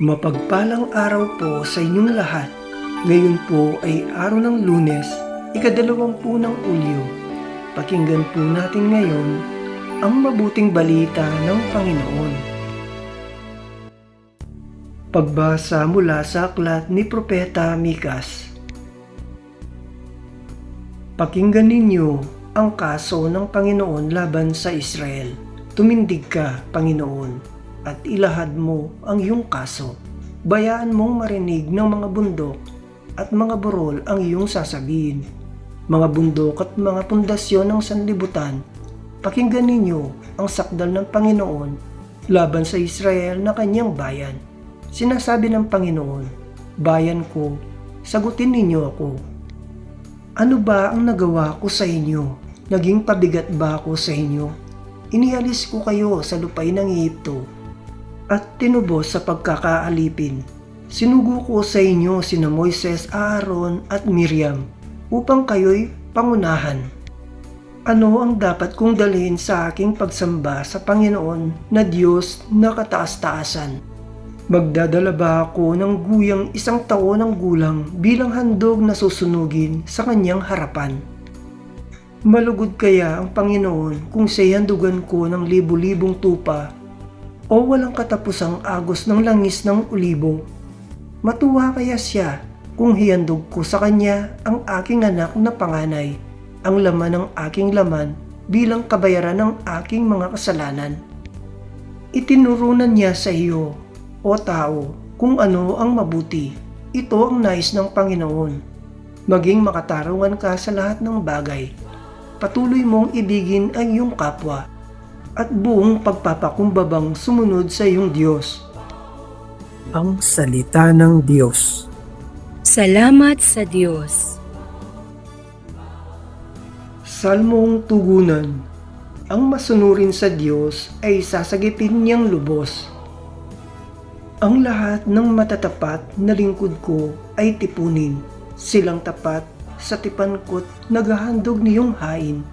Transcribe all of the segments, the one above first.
Mapagpalang araw po sa inyong lahat. Ngayon po ay araw ng Lunes, ika-20 ng Ulyo. Pakinggan po natin ngayon ang mabuting balita ng Panginoon. Pagbasa mula sa aklat ni Propeta Mikas. Pakinggan ninyo ang kaso ng Panginoon laban sa Israel. Tumindig ka, Panginoon, at ilahad mo ang iyong kaso. Bayaan mong marinig ng mga bundok at mga burol ang iyong sasabihin. Mga bundok at mga pundasyon ng sanlibutan, pakinggan ninyo ang sakdal ng Panginoon laban sa Israel na kanyang bayan. Sinasabi ng Panginoon, bayan ko, sagutin ninyo ako. Ano ba ang nagawa ko sa inyo? Naging pabigat ba ako sa inyo? Inialis ko kayo sa lupain ng Ehipto at tinubos sa pagkakaalipin. Sinugo ko sa inyo sina Moises, Aaron at Miriam upang kayo'y pangunahan. Ano ang dapat kong dalhin sa aking pagsamba sa Panginoon na Diyos na kataas-taasan? Magdadala ba ako ng guyang 1 taon ng gulang bilang handog na susunugin sa kanyang harapan? Malugod kaya ang Panginoon kung siya'y handugan ko ng libu-libong tupa o walang katapusang agos ng langis ng ulibo? Matuwa kaya siya kung hihandog ko sa kanya ang aking anak na panganay, ang laman ng aking laman bilang kabayaran ng aking mga kasalanan. Itinurunan niya sa iyo, o tao, kung ano ang mabuti. Ito ang nais ng Panginoon. Maging makatarungan ka sa lahat ng bagay. Patuloy mong ibigin ang iyong kapwa at buong pagpapakumbabang sumunod sa iyong Diyos. Ang salita ng Diyos. Salamat sa Diyos. Salmong tugunan. Ang masunurin sa Diyos ay sasagipin niyang lubos. Ang lahat ng matatapat na lingkod ko ay tipunin. Silang tapat sa tipankot naghahandog niyong hain.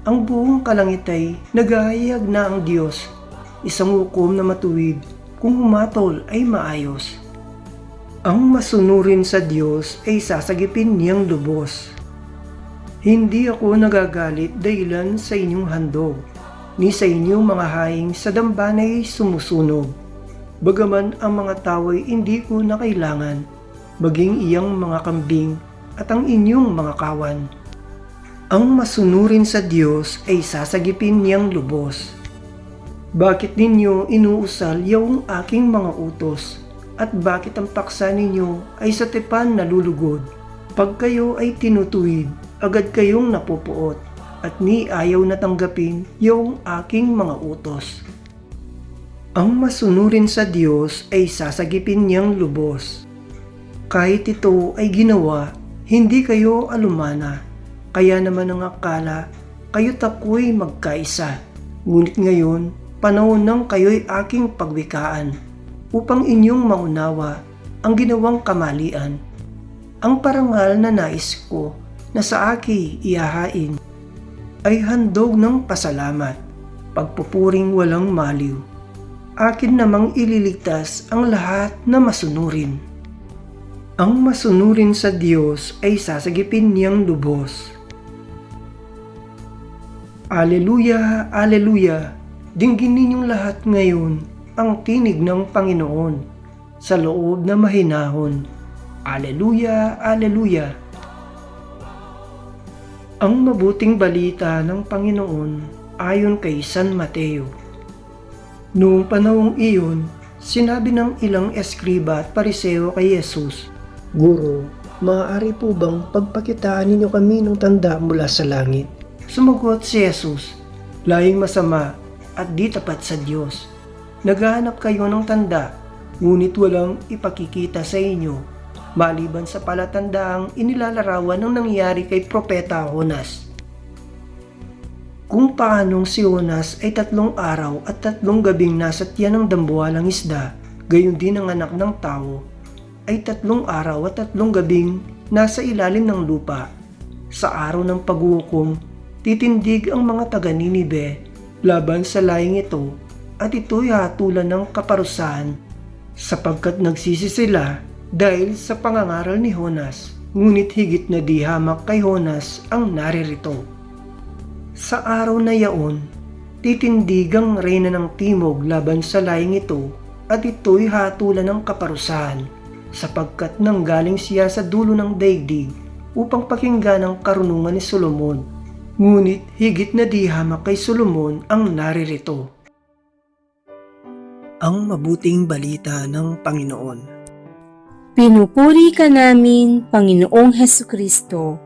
Ang buong kalangit ay naghahayag na ang Diyos, isang hukom na matuwid, kung humatol ay maayos. Ang masunurin sa Diyos ay sasagipin niyang lubos. Hindi ako nagagalit dahilan sa inyong handog, ni sa inyong mga haing sa dambanay sumusunog. Bagaman ang mga tao ay hindi ko na kailangan, maging iyang mga kambing at ang inyong mga kawan. Ang masunurin sa Diyos ay sasagipin niyang lubos. Bakit ninyo inuusal yung aking mga utos? At bakit ang paksa ninyo ay sa tipan nalulugod? Pag kayo ay tinutuwid, agad kayong napupuot, at ni ayaw na tanggapin yung aking mga utos. Ang masunurin sa Diyos ay sasagipin niyang lubos. Kahit ito ay ginawa, hindi kayo alumana. Kaya naman ang akala, kayo't ako'y magkaisa. Ngunit ngayon, panahon ng kayo'y aking pagwikaan, upang inyong maunawa ang ginawang kamalian. Ang parangal na nais ko na sa aki ihahain ay handog ng pasalamat, pagpupuring walang maliw. Akin namang ililigtas ang lahat na masunurin. Ang masunurin sa Diyos ay sasagipin niyang lubos. Aleluya, aleluya, dinggin ninyong lahat ngayon ang tinig ng Panginoon sa loob na mahinahon. Aleluya, aleluya. Ang mabuting balita ng Panginoon ayon kay San Mateo. Noong panahong iyon, sinabi ng ilang eskriba at pariseo kay Jesus, Guro, maaari po bang pagpakitaan ninyo kami ng tanda mula sa langit? Sumagot si Jesus, lahing masama at di tapat sa Diyos. Naghahanap kayo ng tanda, ngunit walang ipakikita sa inyo, maliban sa palatandaang inilalarawan ng nangyari kay Propeta Jonas. Kung paanong si Jonas ay 3 araw at 3 gabing nasa tiyan ng dambuhalang isda, gayon din ang anak ng tao ay 3 araw at 3 gabing nasa ilalim ng lupa. Sa araw ng paghuhukom, titindig ang mga taga-Ninibe laban sa laing ito at ito'y hatulan ng kaparusahan sapagkat nagsisi sila dahil sa pangangaral ni Jonas, ngunit higit na di hamak kay Jonas ang naririto. Sa araw na yaon, titindigang reyna ng timog laban sa laing ito at ito'y hatulan ng kaparusahan sapagkat nanggaling siya sa dulo ng daigdig upang pakinggan ang karunungan ni Solomon. Ngunit higit na di hamak kay Solomon ang naririto. Ang mabuting balita ng Panginoon. Pinupuri ka namin, Panginoong Hesukristo.